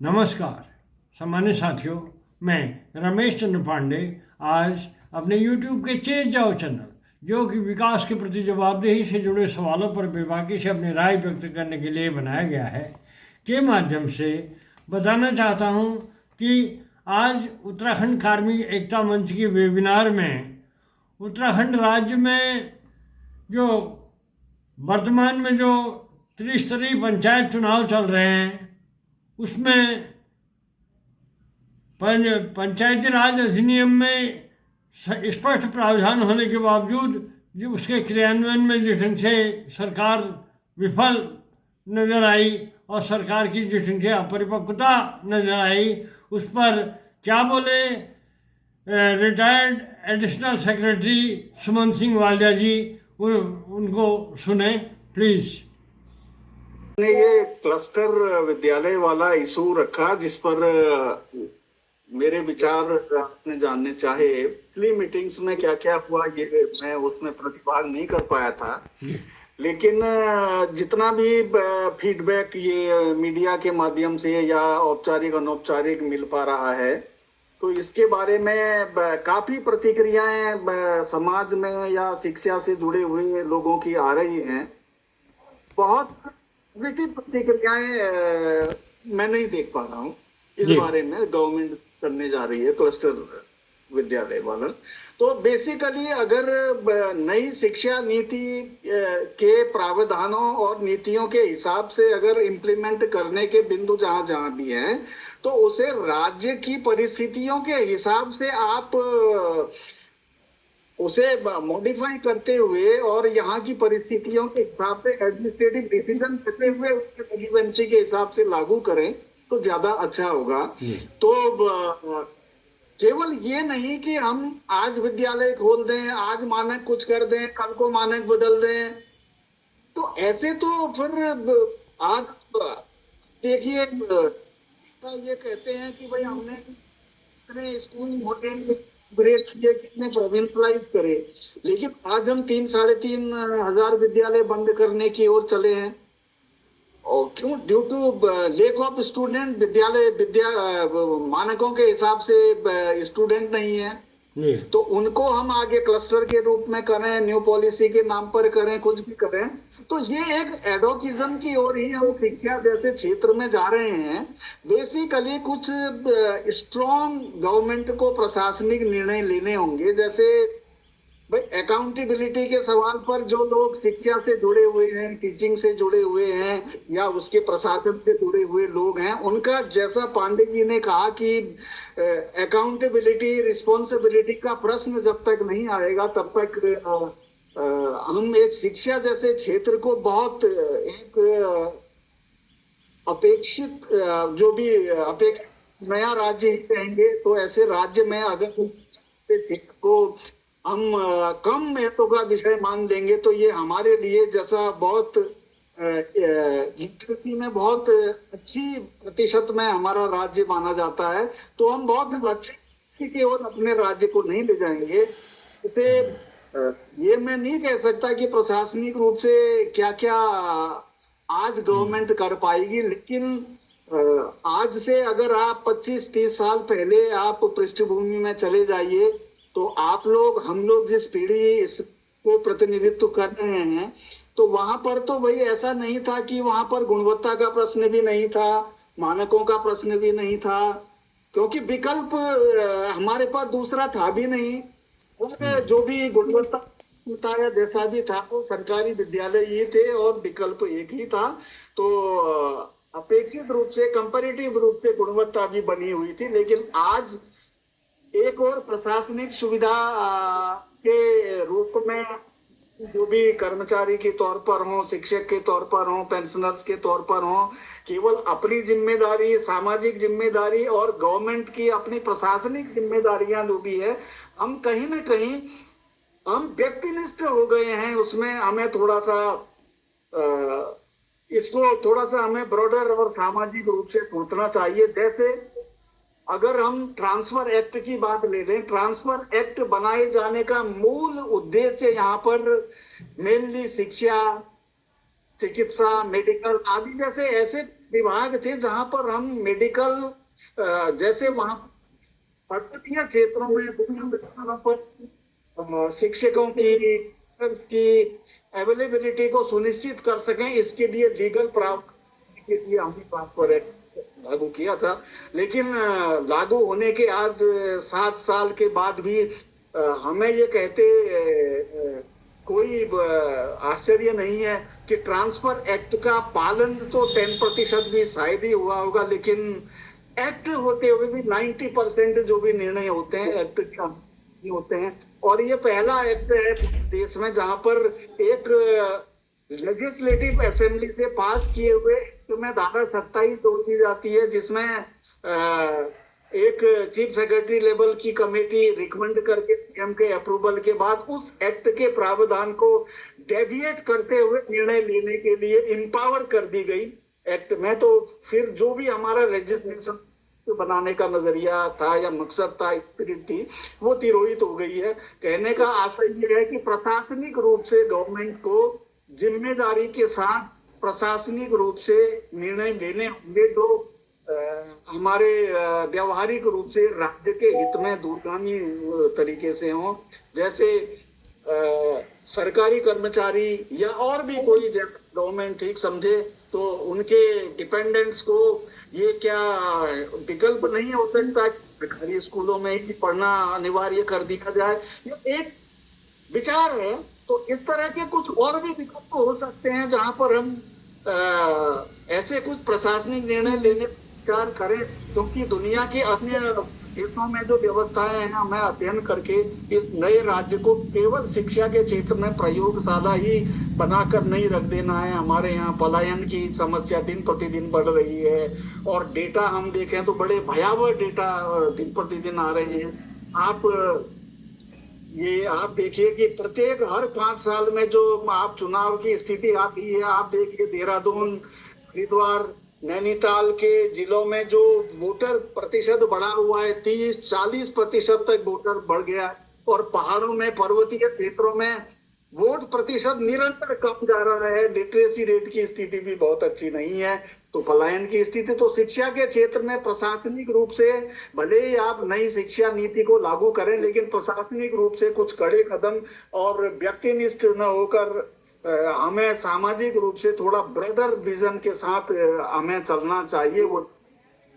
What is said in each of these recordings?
नमस्कार सम्मानित साथियों, मैं रमेश चंद्र पांडे आज अपने YouTube के चेत जाओ चैनल, जो कि विकास के प्रति जवाबदेही से जुड़े सवालों पर बेबाकी से अपनी राय व्यक्त करने के लिए बनाया गया है, के माध्यम से बताना चाहता हूं कि आज उत्तराखंड कार्मिक एकता मंच की वेबिनार में उत्तराखंड राज्य में जो वर्तमान में जो त्रिस्तरीय पंचायत चुनाव चल रहे हैं, उसमें पंचायती राज अधिनियम में स्पष्ट प्रावधान होने के बावजूद जो उसके क्रियान्वयन में जिस ढंग से सरकार विफल नजर आई और सरकार की जिस ढंग से अपरिपक्वता नजर आई, उस पर क्या बोले रिटायर्ड एडिशनल सेक्रेटरी सुमन सिंह वालिया जी, उनको सुने प्लीज। ने ये क्लस्टर विद्यालय वाला इशू रखा, जिस पर मेरे विचार आपने जानने चाहे। पिछली मीटिंग्स में क्या क्या हुआ ये मैं उसमें प्रतिभाग नहीं कर पाया था, लेकिन जितना भी फीडबैक ये मीडिया के माध्यम से या औपचारिक अनौपचारिक मिल पा रहा है, तो इसके बारे में काफी प्रतिक्रियाएं समाज में या शिक्षा से जुड़े हुए लोगों की आ रही हैं। बहुत पॉजिटिव प्रतिक्रियाएं मैं नहीं देख पा रहा हूँ इस बारे में। गवर्नमेंट करने जा रही है क्लस्टर विद्यालय वाला, तो बेसिकली अगर नई शिक्षा नीति के प्रावधानों और नीतियों के हिसाब से अगर इम्प्लीमेंट करने के बिंदु जहां जहां भी हैं, तो उसे राज्य की परिस्थितियों के हिसाब से आप उसे मॉडिफाई करते हुए और यहाँ की परिस्थितियों के हिसाब से एडमिनिस्ट्रेटिव डिसीजन लेते हुए उसके रेलिवेंसी के हिसाब से लागू करें तो ज्यादा अच्छा होगा। तो केवल ये नहीं कि हम आज विद्यालय खोल दें, आज मानक कुछ कर दें, कल को मानक बदल दें, तो ऐसे तो फिर आज देखिए ये कहते हैं कि भाई हमने कितने स्कूल होटल ब्रेक किए, कितने प्रोविंशलाइज करे, लेकिन आज हम 3-3.5 विद्यालय बंद करने की ओर चले हैं। और क्यों? Due to lack of student. मानकों के हिसाब से स्टूडेंट नहीं है, तो उनको हम आगे क्लस्टर के रूप में करें, न्यू पॉलिसी के नाम पर करें, कुछ भी करें, तो ये एक एडोकिज्म की ओर ही हम शिक्षा जैसे क्षेत्र में जा रहे हैं। बेसिकली कुछ स्ट्रॉन्ग गवर्नमेंट को प्रशासनिक निर्णय लेने होंगे, जैसे भाई अकाउंटेबिलिटी के सवाल पर जो लोग शिक्षा से जुड़े हुए हैं, टीचिंग से जुड़े हुए हैं या उसके प्रशासन से जुड़े हुए लोग हैं, उनका जैसा पांडे जी ने कहा कि अकाउंटेबिलिटी रिस्पॉन्सिबिलिटी का प्रश्न जब तक नहीं आएगा तब तक हम एक शिक्षा जैसे क्षेत्र को बहुत एक अपेक्षित जो भी अपेक्षित नया राज्य ही कहेंगे, तो ऐसे राज्य में अगर क्षेत्र को हम कम महत्व का विषय मान देंगे तो ये हमारे लिए जैसा बहुत लिटरेसी में बहुत अच्छी प्रतिशत में हमारा राज्य माना जाता है, तो हम बहुत अच्छी की ओर अपने राज्य को नहीं ले जाएंगे। इसे ये मैं नहीं कह सकता कि प्रशासनिक रूप से क्या क्या आज गवर्नमेंट कर पाएगी, लेकिन आज से अगर आप 25-30 साल पहले आप पृष्ठभूमि में चले जाइए, तो आप लोग हम लोग जिस पीढ़ी इसको प्रतिनिधित्व कर रहे हैं, तो वहां पर तो वही ऐसा नहीं था कि वहां पर गुणवत्ता का प्रश्न भी नहीं था, मानकों का प्रश्न भी नहीं था, क्योंकि विकल्प हमारे पास दूसरा था भी नहीं। और जो भी गुणवत्ता या जैसा भी था वो सरकारी विद्यालय ये थे और विकल्प एक ही था। तो अपेक्षित रूप से कंपैरेटिव रूप से गुणवत्ता भी बनी हुई थी, लेकिन आज एक और प्रशासनिक सुविधा के रूप में जो भी कर्मचारी के तौर पर हो, शिक्षक के तौर पर हो, पेंशनर्स के तौर पर हो, केवल अपनी जिम्मेदारी, सामाजिक जिम्मेदारी और गवर्नमेंट की अपनी प्रशासनिक जिम्मेदारियां जो भी है, हम कहीं ना कहीं हम व्यक्तिनिष्ठ हो गए हैं। उसमें हमें थोड़ा सा इसको थोड़ा सा हमें ब्रॉडर और सामाजिक रूप से सोचना चाहिए। जैसे अगर हम ट्रांसफर एक्ट की बात ले लें, ट्रांसफर एक्ट बनाए जाने का मूल उद्देश्य यहाँ पर मेनली शिक्षा, चिकित्सा, मेडिकल आदि जैसे ऐसे विभाग थे जहां पर हम मेडिकल जैसे वहां पर्वतीय क्षेत्रों में विभिन्न स्थानों पर शिक्षकों की अवेलेबिलिटी को सुनिश्चित कर सकें, इसके लिए लीगल प्रावधान के लिए हमने ट्रांसफर एक्ट लागू किया था। लेकिन लागू होने के आज 7 साल के बाद भी हमें ये कहते कोई आश्चर्य नहीं है कि ट्रांसफर एक्ट का पालन तो 10% भी शायद ही हुआ होगा, लेकिन एक्ट होते हुए भी 90% जो भी निर्णय होते हैं एक्ट के होते हैं। और ये पहला एक्ट है देश में जहां पर एक लेजिस्लेटिव असेंबली से पास किए हुए एक्ट में धारा 27 जोड़ दी जाती है, जिसमें एक चीफ सेक्रेटरी लेवल की कमेटी रिकमेंड करके सीएम के अप्रूवल के बाद उस एक्ट के प्रावधान को डेविएट करते हुए निर्णय लेने के लिए एम्पावर कर दी गई एक्ट में। तो फिर जो भी हमारा लेजिस्लेशन बनाने का नजरिया था या मकसद था, स्पिरिट थी, वो तिरोहित हो गई है। कहने का आशय ये है कि प्रशासनिक रूप से गवर्नमेंट को जिम्मेदारी के साथ प्रशासनिक रूप से निर्णय लेने होंगे जो हमारे व्यवहारिक रूप से राज्य के हित में दूरगामी तरीके से हो। जैसे सरकारी कर्मचारी या और भी कोई गवर्नमेंट ठीक समझे तो उनके डिपेंडेंट्स को ये क्या विकल्प नहीं हो सकता कि सरकारी स्कूलों में ही पढ़ना अनिवार्य कर दिया जाए। ये एक विचार है। तो इस तरह के कुछ और भी विकल्प हो सकते हैं जहां पर हम ऐसे कुछ प्रशासनिक निर्णय लेने विचार करें, क्योंकि दुनिया के अन्य देशों में जो व्यवस्थाएं हैं हमें अध्ययन करके इस नए राज्य को केवल शिक्षा के क्षेत्र में प्रयोगशाला ही बनाकर नहीं रख देना है। हमारे यहाँ पलायन की समस्या दिन प्रतिदिन बढ़ रही है और डेटा हम देखें तो बड़े भयावह डेटा दिन प्रतिदिन आ रहे हैं। आप देखिए कि प्रत्येक हर 5 साल में जो आप चुनाव की स्थिति आती है, आप देखिए देहरादून, हरिद्वार, नैनीताल के जिलों में जो वोटर प्रतिशत बढ़ा हुआ है 30-40% तक वोटर बढ़ गया, और पहाड़ों में पर्वतीय क्षेत्रों में वोट प्रतिशत निरंतर कम जा रहा है। लिटरेसी रेट की स्थिति भी बहुत अच्छी नहीं है। तो पलायन की स्थिति, तो शिक्षा के क्षेत्र में प्रशासनिक रूप से भले ही आप नई शिक्षा नीति को लागू करें, लेकिन प्रशासनिक रूप से कुछ कड़े कदम और व्यक्तिनिष्ठ न होकर हमें सामाजिक रूप से थोड़ा ब्रॉडर विजन के साथ हमें चलना चाहिए। वो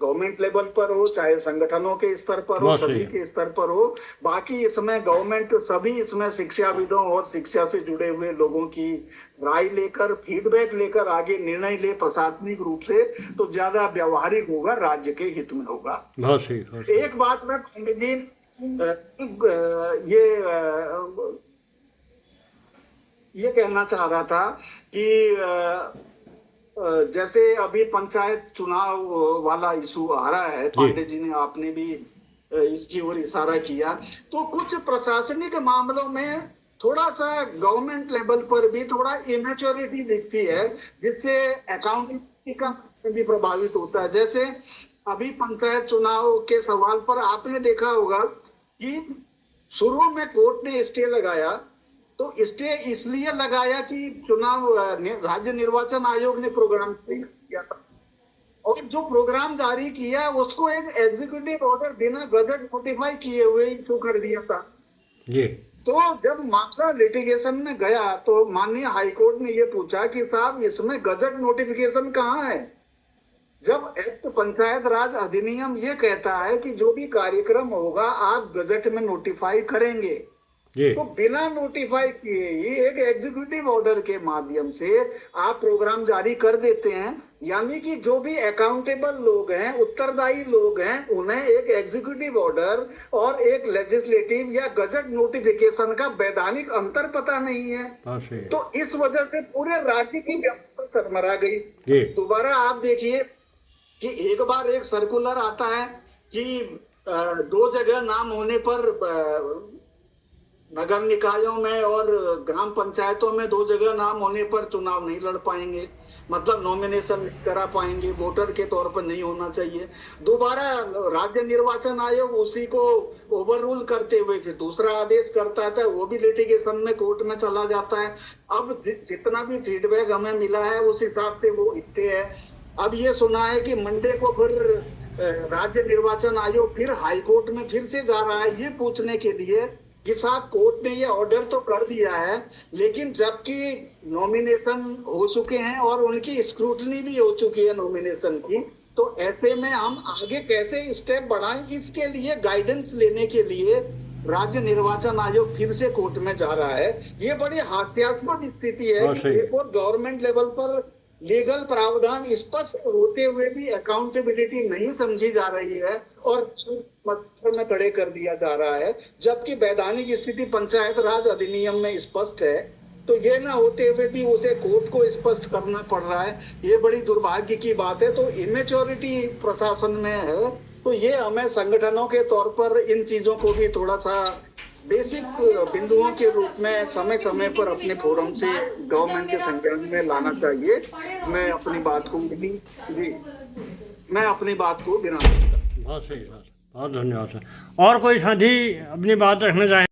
गवर्नमेंट लेवल पर हो चाहे संगठनों के स्तर पर हो, सभी के स्तर पर हो। बाकी इसमें गवर्नमेंट सभी इसमें शिक्षाविदों और शिक्षा से जुड़े हुए लोगों की राय लेकर, फीडबैक लेकर आगे निर्णय ले प्रशासनिक रूप से, तो ज्यादा व्यवहारिक होगा, राज्य के हित में होगा। बहुत सही। एक बात मैं पंडित जी ये कहना चाह रहा था कि जैसे अभी पंचायत चुनाव वाला इशू आ रहा है, पांडे जी ने आपने भी इसकी ओर इशारा किया, तो कुछ प्रशासनिक मामलों में थोड़ा सा गवर्नमेंट लेवल पर भी थोड़ा इमेच्योरिटी दिखती है, जिससे अकाउंटिंग का भी प्रभावित होता है। जैसे अभी पंचायत चुनाव के सवाल पर आपने देखा होगा कि शुरू में कोर्ट ने स्टे लगाया, तो स्टे इसलिए लगाया कि चुनाव राज्य निर्वाचन आयोग ने प्रोग्राम किया था, और जो प्रोग्राम जारी किया उसको एक एग्जीक्यूटिव ऑर्डर बिना गजट नोटिफाई किए हुए इशू कर दिया था। जी। तो जब मामला लिटिगेशन में गया तो माननीय हाईकोर्ट ने ये पूछा कि साहब इसमें गजट नोटिफिकेशन कहाँ है, जब एक्ट पंचायत राज अधिनियम ये कहता है कि जो भी कार्यक्रम होगा आप गजट में नोटिफाई करेंगे। तो बिना नोटिफाई किए ही एक एग्जीक्यूटिव ऑर्डर के माध्यम से आप प्रोग्राम जारी कर देते हैं, यानी कि जो भी अकाउंटेबल लोग हैं, उत्तरदायी लोग हैं, उन्हें एक एग्जीक्यूटिव ऑर्डर और एक लेजिस्लेटिव या गजट नोटिफिकेशन का वैधानिक अंतर पता नहीं है। तो इस वजह से पूरे राज्य की व्यवस्था चरमरा गई। दोबारा आप देखिए कि एक बार एक सर्कुलर आता है कि 2 जगह नाम होने पर नगर निकायों में और ग्राम पंचायतों में 2 जगह नाम होने पर चुनाव नहीं लड़ पाएंगे, मतलब नॉमिनेशन नहीं करा पाएंगे, वोटर के तौर पर नहीं होना चाहिए। दोबारा राज्य निर्वाचन आयोग उसी को ओवररूल करते हुए फिर दूसरा आदेश करता है, वो भी लिटिगेशन में कोर्ट में चला जाता है। अब जितना भी फीडबैक हमें मिला है उस हिसाब से वो स्टे है। अब ये सुना है कि मंडे को फिर राज्य निर्वाचन आयोग फिर हाई कोर्ट में फिर से जा रहा है ये पूछने के लिए कि साहब कोर्ट ने ये ऑर्डर तो कर दिया है, लेकिन जबकि नॉमिनेशन हो चुके हैं और उनकी स्क्रूटनी भी हो चुकी है नॉमिनेशन की, तो ऐसे में हम आगे कैसे स्टेप बढ़ाएं, इसके लिए गाइडेंस लेने के लिए राज्य निर्वाचन आयोग फिर से कोर्ट में जा रहा है। ये बड़ी हास्यास्पद स्थिति है हाँ, कि सही। एक और गवर्नमेंट लेवल पर लीगल प्रावधान स्पष्ट होते हुए भी अकाउंटेबिलिटी नहीं समझी जा रही है और मसले में खड़े कर दिया जा रहा है, जबकि वैधानिक स्थिति पंचायत राज अधिनियम में स्पष्ट है। तो ये ना होते हुए भी उसे कोर्ट को स्पष्ट करना पड़ रहा है, ये बड़ी दुर्भाग्य की बात है। तो इमेच्योरिटी प्रशासन में है, तो ये हमें संगठनों के तौर पर इन चीजों को भी थोड़ा सा बेसिक बिंदुओं के रूप में समय समय पर अपने फोरम से गवर्नमेंट के संज्ञान में लाना चाहिए। मैं अपनी बात को बहुत सही, बहुत धन्यवाद सर। और कोई साथी अपनी बात रखना चाहें?